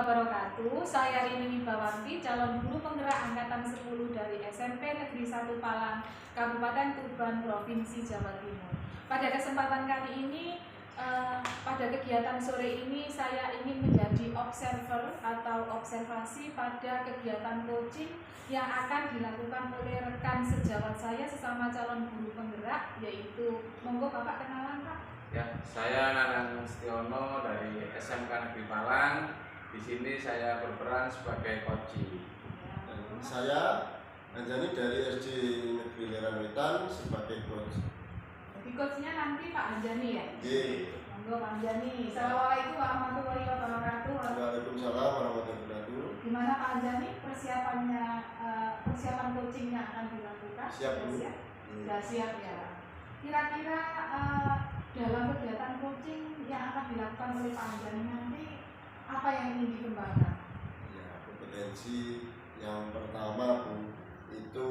wabarakatuh. Saya Rini Wibawanti, calon guru penggerak angkatan 10 dari SMP Negeri 1 Palang, Kabupaten Tuban, Provinsi Jawa Timur. Pada kesempatan kali ini, pada kegiatan sore ini saya ingin menjadi observer atau observasi pada kegiatan coaching yang akan dilakukan oleh rekan sejawat saya sesama calon guru penggerak, yaitu monggo Bapak kenalan Pak. Ya, saya Nanang Setiono dari SMK Negeri Palang. Di sini saya berperan sebagai coaching. Dan saya Anjani dari SD Negeri Leran sebagai coach. Jadi coachnya nanti Pak Anjani ya? Iya. Monggo Pak Anjani. Assalamualaikum warahmatullahi wabarakatuh. Waalaikumsalam warahmatullahi wabarakatuh. Gimana Pak Anjani persiapannya, persiapan coachingnya akan dilakukan? Siap Bu. Sudah siap ya. Kira-kira dalam kegiatan coaching yang akan dilakukan oleh Pak Anjani nanti apa yang ingin dikembangkan? Ya, kompetensi yang pertama Bu, itu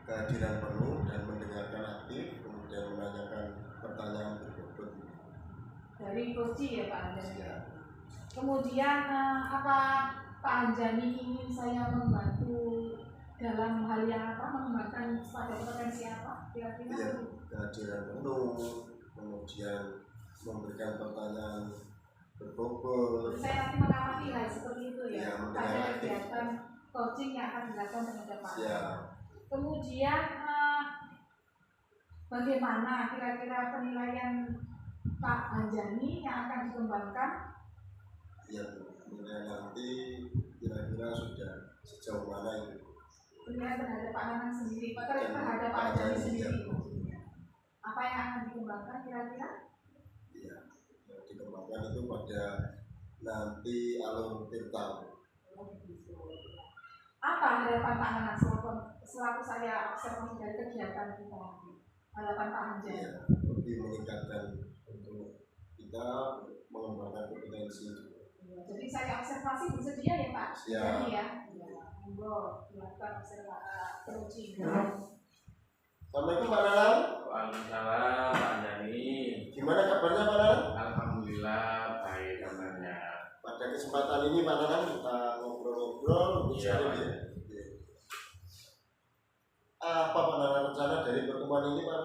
kehadiran penuh dan mendengarkan aktif, kemudian menanyakan pertanyaan berbobot. Dari coaching ya Pak Anjani. Ya. Kemudian apa Pak Anjani ingin saya membantu dalam hal yang apa, mengembangkan pada potensi apa kira-kira? Ya, kehadiran penuh, kemudian memberikan pertanyaan berbobot. Saya nanti mengamati hal seperti itu ya, Ya, pada kegiatan coaching yang akan dilakukan terhadap Pak. Ya. Kemudian bagaimana kira-kira penilaian Pak Anjani yang akan dikembangkan? Ya, kemudian nanti kira-kira sudah sejauh mana itu? Penilaian terhadap Pak Nanang sendiri, terhadap Pak Anjani sendiri. Apa yang akan dikembangkan kira-kira? Ya, yang dikembangkan itu pada nanti alur tirta. Apa harapan Pak Nanang selaku saya observasi dari kegiatan kita nanti? Harapan Pak Anjani? Ya, lebih meningkatkan untuk kita mengembangkan kompetensi. Ya, jadi saya observasi bersedia ya Pak? Ya. Jadi ya. Monggo dilakukan observasi coaching. Assalamualaikum Pak Nanang. Waalaikumsalam Pak Anjani. Gimana kabarnya Pak Nanang? Alhamdulillah baik kabarnya. Pada kesempatan ini Pak Nanang kita ngobrol-ngobrol. Iya, Pak. Apa Pak Nanang rencana dari pertemuan ini Pak?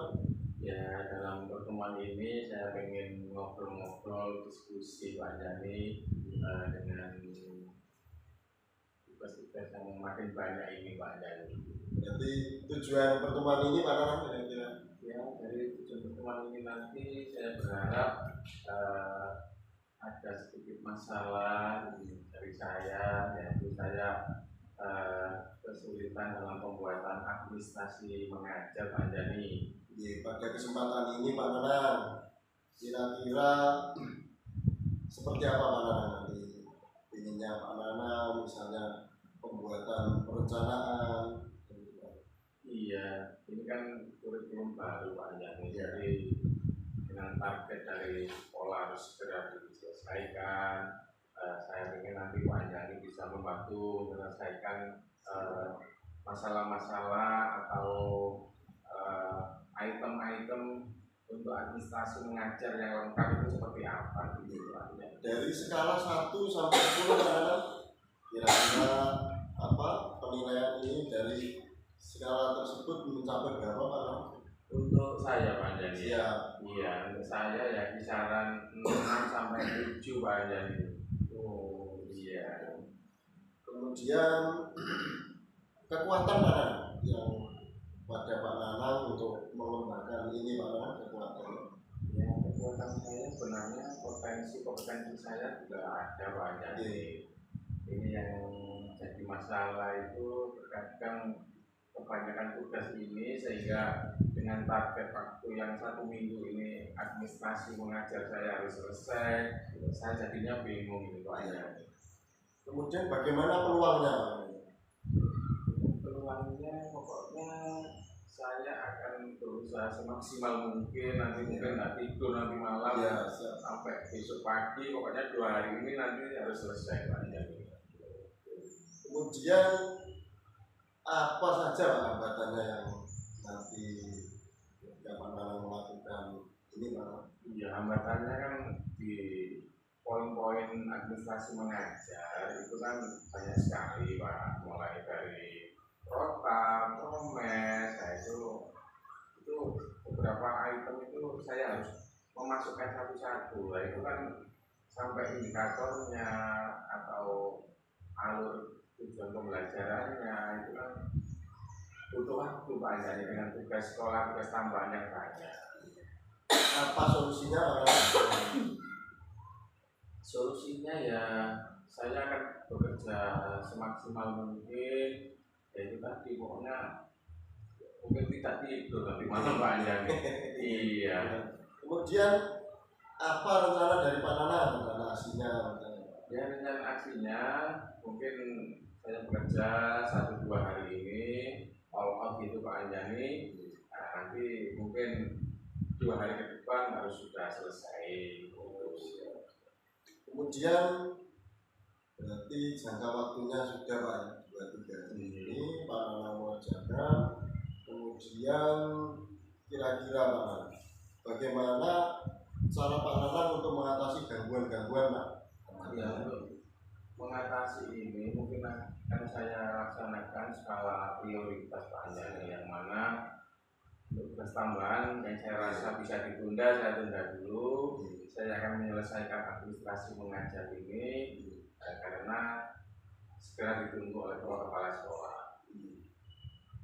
Ya, dalam pertemuan ini saya ingin ngobrol-ngobrol, diskusi Pak Anjani dengan tugas-tugas yang makin banyak ini Pak Anjani. Jadi tujuan pertemuan ini Pak Nanang kira-kira? Ya, dari tujuan pertemuan ini nanti saya berharap ada sedikit masalah dari saya, yaitu saya kesulitan dalam pembuatan administrasi mengajar Pak Anjani. Ya, pada kesempatan ini Pak Nanang kira-kira seperti apa Pak Nanang nanti inginnya Pak Nanang, misalnya pembuatan perencanaan. Iya, ini kan kurikulum baru Pak Anjani, jadi dengan target dari sekolah harus segera diselesaikan. Saya ingin nanti Pak Anjani bisa membantu menyelesaikan masalah-masalah atau item-item untuk administrasi mengajar yang lengkap itu seperti apa gitu Pak Anjani. Dari skala 1 sampai 10 Pak Nanang, kira-kira apa penilaian ini dari skala tersebut mencapai berapa Pak Nanang? Untuk saya Pak Anjani. Ya. Iya, untuk saya ya kisaran 6 sampai 7 Pak Anjani. Oh iya. Kemudian kekuatan Pak Nanang yang pada Pak Nanang untuk mengembangkan ini Pak Nanang kekuatannya. Ya, kekuatan saya sebenarnya kompetensi saya juga ada Pak Anjani. Ini yang jadi masalah itu terkadang kebanyakan tugas ini sehingga dengan target waktu yang 1 minggu ini administrasi mengajar saya harus selesai, saya jadinya bingung gitu aja. Kemudian bagaimana peluangnya? Peluangnya pokoknya saya akan berusaha semaksimal mungkin, nanti mungkin nggak tidur nanti malam Ya, sampai besok pagi, pokoknya 2 hari ini nanti harus selesai Pak Anjani. Kemudian apa saja Pak hambatannya yang nanti Pak Nanang melakukan ini Pak? Ya hambatannya kan di poin-poin administrasi mengajar itu kan banyak sekali Pak, mulai dari prota, promes, nah itu beberapa item itu saya harus memasukkan satu-satu. Nah, itu kan sampai indikatornya atau alur tujuan pembelajarannya itu kan butuh waktu banyak dengan tugas sekolah, tugas tambahan yang banyak. Apa solusinya Pak? Solusinya ya saya akan bekerja semaksimal mungkin, ya itu tadi pokoknya mungkin tidak tidur tapi malam panjang. Iya. Kemudian apa rencana dari Pak Nanang, rencana aksinya? Ya rencana aksinya mungkin saya bekerja 1-2 hari ini all out gitu Pak Anjani. Nah, nanti mungkin 2 hari ke depan harus sudah selesai. Kemudian berarti jangka waktunya sudah Pak, 2-3 hari ini Pak Nanang mengerjakan. Kemudian kira-kira Pak Nanang, bagaimana cara Pak Nanang untuk mengatasi gangguan-gangguan Pak? Ya, untuk mengatasi ini mungkin akan saya laksanakan skala prioritas Pak Anjani, yang mana untuk tugas tambahan yang saya rasa bisa ditunda, saya tunda dulu. Saya akan menyelesaikan administrasi mengajar ini karena segera ditunggu oleh kepala sekolah.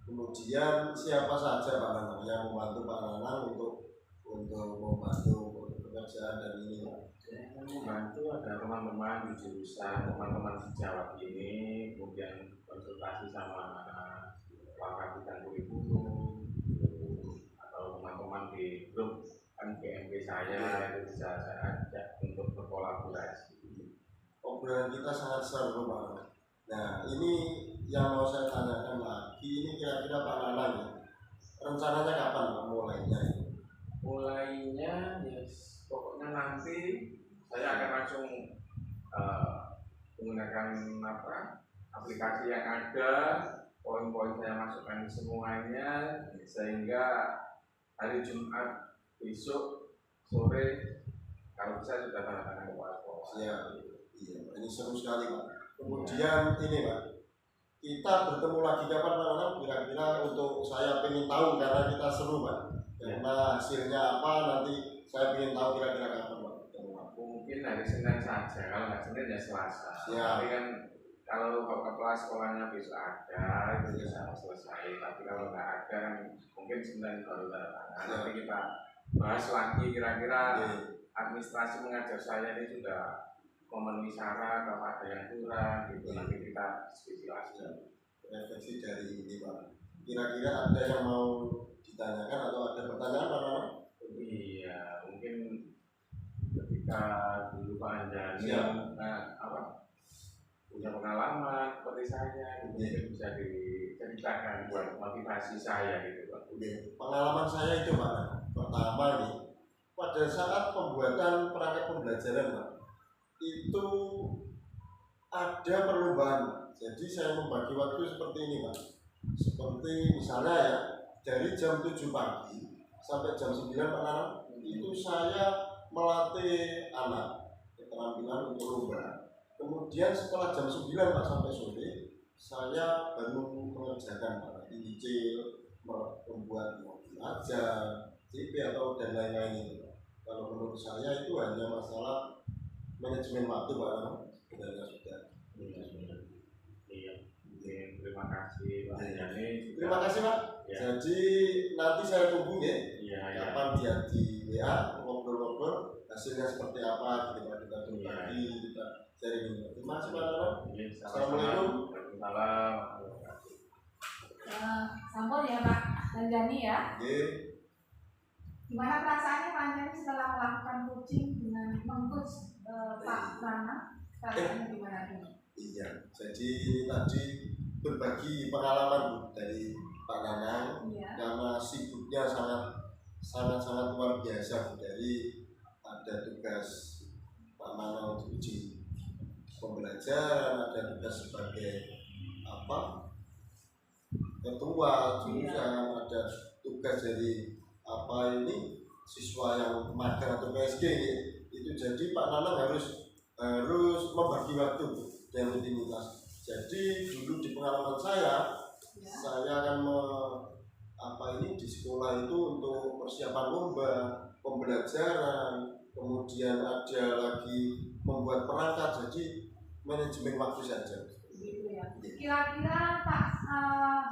Kemudian siapa saja Pak Nanang yang membantu Pak Nanang untuk membantu pekerjaan dan ini Pak? Yang membantu ada teman-teman di jurusan, teman-teman sejawat ini, kemudian konsultasi sama Pak Kapitan Kurikulum atau teman-teman di grup PMP saya, itu bisa saya ajak untuk berkolaborasi. Obrolan kita sangat seru Pak. Nah ini yang mau saya tanyakan lagi, ini kira-kira Pak Nanang ya, rencananya kapan Pak mulainya? Mulainya yes, pokoknya nanti saya akan langsung menggunakan aplikasi yang ada, poin-poin saya masukkan semuanya, sehingga hari Jumat besok sore kalau bisa sudah tanda tangan kepala sekolah. Iya, ini seru sekali Pak. Kemudian ini Pak, kita bertemu lagi kapan Pak Nanang? Kira-kira untuk saya ingin tahu karena kita seru Pak. Karena hasilnya apa nanti saya ingin tahu kira-kira kapan Pak. Mungkin hari Senin saja, kalau nggak Senin ya Selasa. Ya. Tapi kan kalau kepala sekolahnya besok ada itu bisa selesai. Tapi kalau nggak ada kan mungkin Senin baru tanda tangan. Nanti kita bahas lagi kira-kira administrasi mengajar saya ini sudah memenuhi syarat atau ada yang kurang gitu. Nanti kita diskusi lagi. Refleksi dari ini Pak. Kira-kira ada yang mau ditanyakan atau ada pertanyaan Pak Nanang? Iya, mungkin ketika dulu Pak Anjani punya pengalaman seperti saya, mungkin bisa diceritakan buat motivasi saya gitu Pak. Pengalaman saya itu Pak, pertama ini pada saat pembuatan perangkat pembelajaran Pak, itu ada perlombaan. Jadi saya membagi waktu seperti ini Pak. Seperti misalnya ya, dari jam 7 pagi sampai jam 9 Pak Nanang, itu saya melatih anak keterampilan untuk lomba. Kemudian setelah jam 9 Pak sampai sore, saya baru mengerjakan Pak, nyicil, membuat mobil aja, CP atau dan lain-lain itu Pak. Kalau menurut saya itu hanya masalah manajemen waktu Pak Nanang. Sebenarnya sudah. Iya. Terima kasih Pak Anjani. Terima kasih Pak. Ya. Jadi nanti saya tunggu ya. Kapan dia di WA ngobrol-ngobrol hasilnya seperti apa gitu Pak, kita tunggu lagi, kita sharing. Terima kasih Pak Nanang. Assalamualaikum. Waalaikumsalam. Sampun ya Pak Anjani ya. Gimana perasaannya Pak Anjani setelah melakukan coaching dengan mengcoach Pak Nanang? Perasaannya gimana ini? Iya, jadi tadi berbagi pengalaman dari Pak Nanang, karena sibuknya sangat luar biasa. Dari ada tugas Pak Nanang untuk uji pembelajaran, ada tugas sebagai ketua jurusan, ada tugas dari siswa yang magang atau PSG itu. Jadi Pak Nanang harus membagi waktu dan rutinitas. Jadi dulu di pengalaman saya akan di sekolah itu untuk persiapan lomba, pembelajaran, kemudian ada lagi membuat perangkat, jadi manajemen waktu saja. Gitu ya. Kira-kira Pak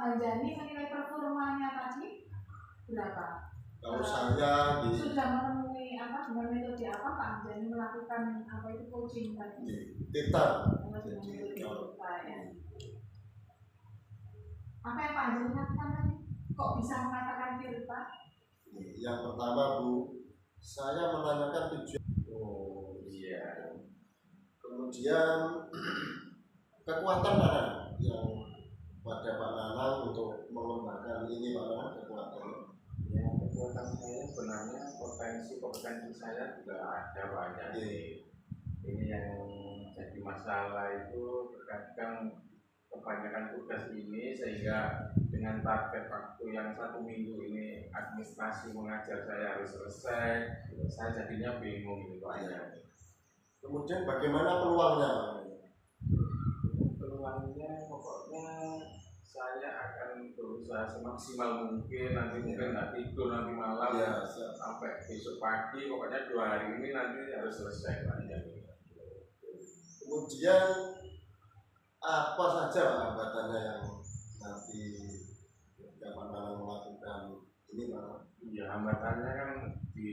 Hanjani menilai performanya tadi berapa? Kalau saya sudah menemui dengan metode apa Pak Hanjani melakukan itu coaching tadi? Tirta. Apa yang Pak Hanjani lakukan tadi? Kok bisa mengatakan Tirta? Yang pertama Bu, saya menanyakan tujuan. Oh iya. Kemudian kekuatan mana yang pada Pak Nanang untuk mengembangkan ini Pak Nanang kekuatannya? Ya, kekuatan saya sebenarnya kompetensi saya juga ada banyak. Ini yang jadi masalah itu terkadang kebanyakan tugas ini sehingga dengan target waktu yang 1 minggu ini administrasi mengajar saya harus selesai, saya jadinya bingung gitu aja. Kemudian bagaimana peluangnya? Peluangnya pokoknya saya akan berusaha semaksimal mungkin, nanti mungkin nggak tidur nanti malam ya, sampai besok pagi, pokoknya 2 hari ini nanti harus selesai banyak. Kemudian apa saja hambatannya yang nanti Bapak Nanang melakukan ini Pak? Ya hambatannya kan di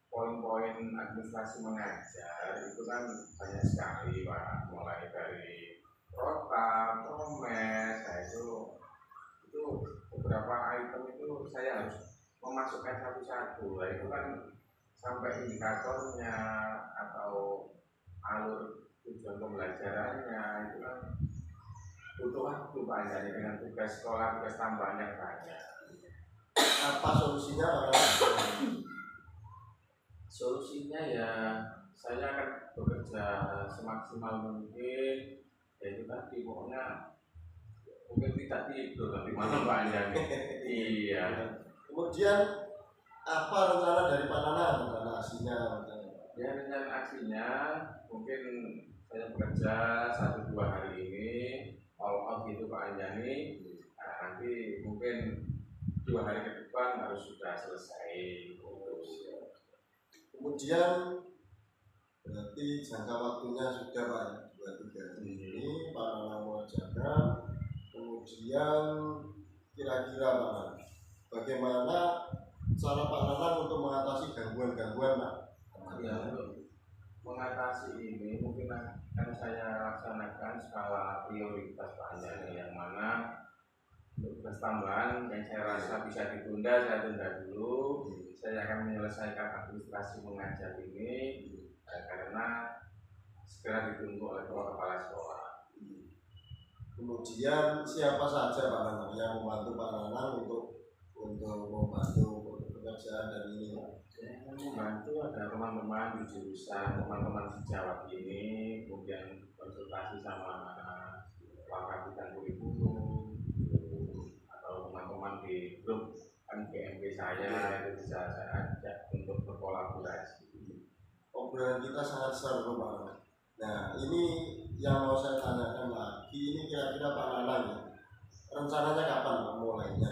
poin-poin administrasi mengajar itu kan banyak sekali Pak, mulai dari protap, promes, itu beberapa item itu saya harus memasukkan satu-satu. Nah, itu kan sampai indikatornya atau alur tujuan pembelajarannya itu kan butuh waktu banyak dengan tugas sekolah, tugas tambahan yang banyak. Apa solusinya Pak? Solusinya ya saya akan bekerja semaksimal mungkin, ya itu tadi pokoknya mungkin tidak tidur tapi malam panjang. Iya. Kemudian apa rencana dari Pak Nanang, rencana aksinya? Ya rencana aksinya mungkin saya bekerja 1-2 hari ini all out gitu Pak Anjani. Nah, nanti mungkin 2 hari ke depan harus sudah selesai. Kemudian berarti jangka waktunya sudah Pak 2-3 hari ini Pak Nanang mau jaga. Kemudian kira-kira Pak Nanang, bagaimana cara Pak Nanang untuk mengatasi gangguan-gangguan Pak? Ya, untuk mengatasi ini mungkin akan saya laksanakan skala prioritas Pak Anjani, yang mana untuk tugas tambahan yang saya rasa bisa ditunda, saya tunda dulu. Saya akan menyelesaikan administrasi mengajar ini karena segera ditunggu oleh kepala sekolah. Kemudian siapa saja Pak Nanang yang membantu Pak Nanang untuk membantu pekerjaan dan ini Pak? Yang membantu ada teman-teman di jurusan, teman-teman sejawat ini, kemudian konsultasi sama Wakabitan Kurikulum atau teman-teman di grup MPMP saya, itu bisa saya ajak untuk berkolaborasi. Obrolan kita sangat seru Pak. Nah ini yang mau saya tanyakan lagi, ini kira-kira Pak Nanang ya, rencananya kapan Pak mulainya?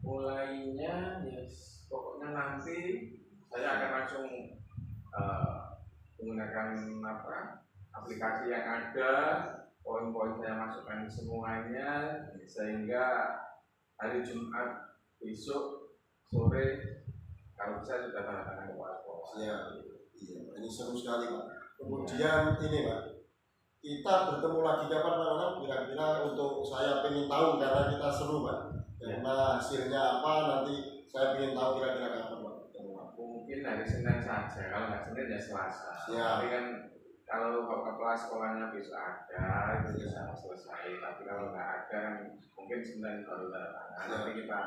Mulainya yes, pokoknya nanti saya akan langsung menggunakan aplikasi yang ada, poin-poin saya masukkan semuanya sehingga hari Jumat besok sore kalau bisa sudah tanda tangan kepala sekolah. Iya, ini seru sekali Pak. Kemudian ini Pak, kita bertemu lagi kapan Pak Nanang? Kira-kira untuk saya pengen tahu karena kita seru Pak. Karena hasilnya apa nanti saya ingin tahu kira-kira kapan Pak. Mungkin hari Senin saja, kalau nggak Senin ya Selasa. Tapi kan kalau kepala sekolahnya besok ada itu bisa selesai. Tapi kalau nggak ada kan mungkin Senin baru tanda tangan. Nanti kita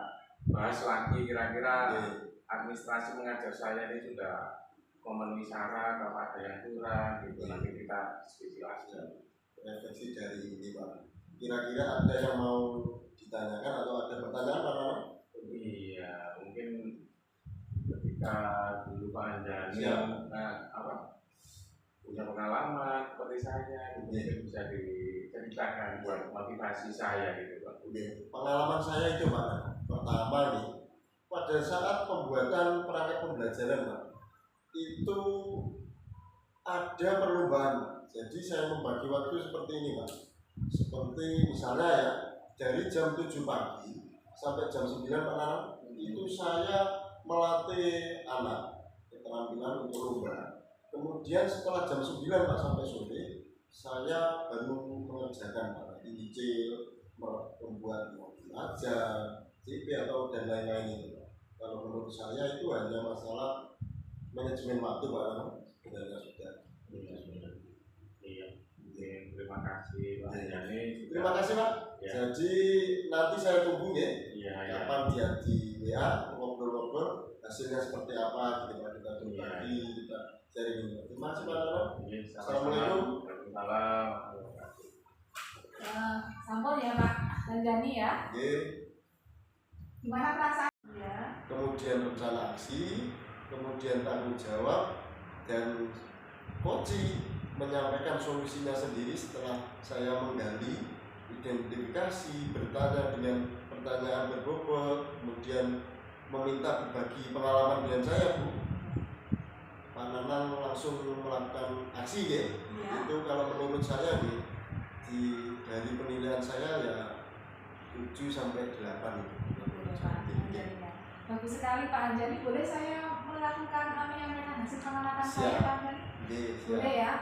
bahas lagi kira-kira administrasi mengajar saya ini sudah memenuhi syarat atau ada yang kurang gitu. Nanti kita diskusi lagi. Refleksi dari ini Pak. Kira-kira ada yang mau ditanyakan atau ada pertanyaan Pak Nanang? Iya, mungkin ketika dulu Pak Anjani punya pengalaman seperti saya, mungkin bisa diceritakan buat motivasi saya gitu Pak. Oke, pengalaman saya itu Pak, pertama ini pada saat pembuatan perangkat pembelajaran Pak, itu ada perubahan. Jadi saya membagi waktu seperti ini Pak. Seperti misalnya ya, dari jam 7 pagi sampai jam 9 Pak Nanang, itu saya melatih anak keterampilan untuk lomba. Kemudian setelah jam 9 Pak sampai sore, saya baru mengerjakan Pak, nyicil, membuat mobil aja, CP atau dan lain-lain itu Pak. Kalau menurut saya itu hanya masalah manajemen waktu Pak Nanang. Sebenarnya sudah. Iya. Terima kasih Pak Yani. Terima kasih Pak. Ya. Jadi nanti saya tunggu ya. Iya, ya. Kapan dia di WA ngobrol-ngobrol hasilnya seperti apa gitu Pak, kita berbagi, kita sharing. Terima kasih Pak Nanang. Assalamualaikum. Waalaikumsalam. Sampun ya Pak Hanjani ya. Oke. Gimana perasaan? Ya. Kemudian rencana aksi, kemudian tanggung jawab, dan coaching menyampaikan solusinya sendiri setelah saya menggali, identifikasi, bertanya dengan pertanyaan berbobot, kemudian meminta berbagi pengalaman dengan saya Bu. Pak Nanang langsung melakukan aksi ya. Itu kalau menurut saya nih, dari penilaian saya ya 7 sampai 8 itu. Bagus sekali Pak Hanjani. Boleh saya melakukan menyampaikan hasil pengamatan saya Pak Hanjani? Boleh ya.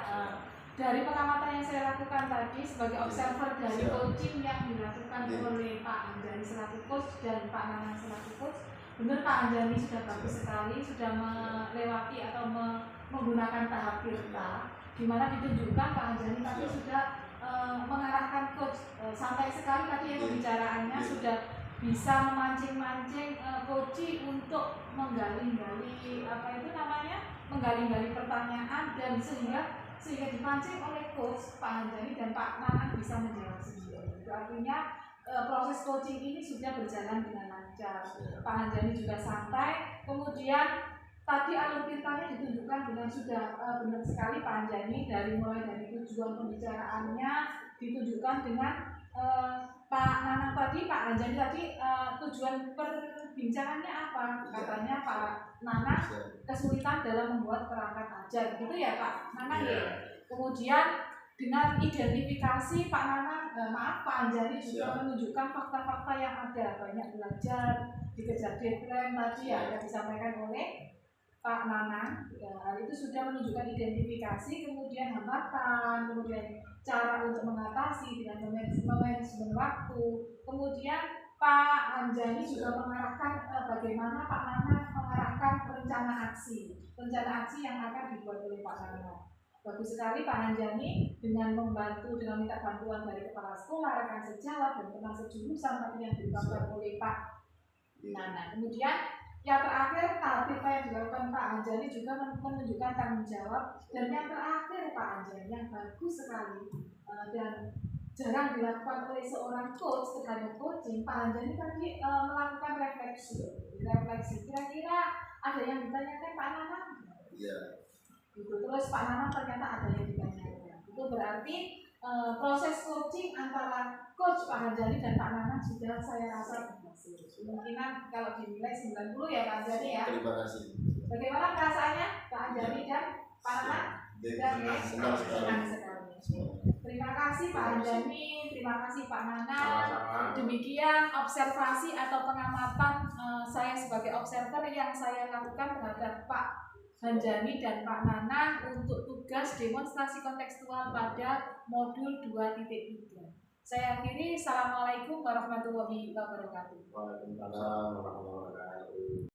Dari pengamatan yang saya lakukan tadi sebagai observer dari coaching yang dilakukan oleh Pak Hanjani selaku coach dan Pak Nanang selaku coach, benar Pak Hanjani sudah bagus sekali, sudah melewati atau menggunakan tahap tirta, di mana ditunjukkan Pak Hanjani tadi sudah mengarahkan coach, sampai sekali tadi yang pembicaraannya sudah bisa memancing-mancing coach untuk menggali-gali menggali-gali pertanyaan, dan sehingga dipancing oleh coach Pak Hanjani dan Pak Nanang bisa menjawab sendiri. Itu artinya proses coaching ini sudah berjalan dengan lancar. Pak Hanjani juga santai. Kemudian tadi alur tirtanya ditunjukkan dengan sudah benar sekali Pak Hanjani, mulai dari tujuan pembicaraannya ditunjukkan dengan Pak Nanang tadi, Pak Hanjani tadi tujuan perbincangannya apa? Katanya Pak Nanang kesulitan dalam membuat perangkat ajar, gitu ya Pak Nanang ya. Kemudian dengan identifikasi Pak Nanang, Pak Hanjani juga menunjukkan fakta-fakta yang ada, banyak belajar, dikejar deadline tadi ya, yang disampaikan oleh Pak Nanang, ya, itu sudah menunjukkan identifikasi, kemudian hambatan, kemudian cara untuk mengatasi dengan manajemen waktu. Kemudian Pak Hanjani juga mengarahkan bagaimana Pak Nanang mengarahkan rencana aksi yang akan dibuat oleh Pak Nanang. Bagus sekali Pak Hanjani dengan minta bantuan dari kepala sekolah, rekan sejawat, dan termasuk jurusan tadi yang dilakukan oleh Pak Nanang. Kemudian yang terakhir, tahap tirta yang dilakukan Pak Hanjani juga menunjukkan tanggung jawab. Dan yang terakhir Pak Hanjani yang bagus sekali dan jarang dilakukan oleh seorang coach terhadap coaching, Pak Hanjani tadi melakukan refleksi. Kira-kira ada yang ditanyakan Pak Nanang? Iya. Gitu. Terus Pak Nanang ternyata ada yang ditanyakan. Itu berarti proses coaching antara coach Pak Hanjani dan Pak Nanang sudah saya rasa berhasil. Kemungkinan kalau dinilai 90 ya Pak Hanjani ya. Terima kasih. Bagaimana perasaannya Pak Hanjani dan Pak Nanang? Senang sekali. Terima kasih Pak Hanjani, terima kasih Pak Nanang. Demikian observasi atau pengamatan saya sebagai observer yang saya lakukan terhadap Pak Hanjani dan Pak Nanang untuk tugas demonstrasi kontekstual pada modul 2.3. Saya akhiri. Assalamualaikum warahmatullahi wabarakatuh. Waalaikumsalam warahmatullahi wabarakatuh.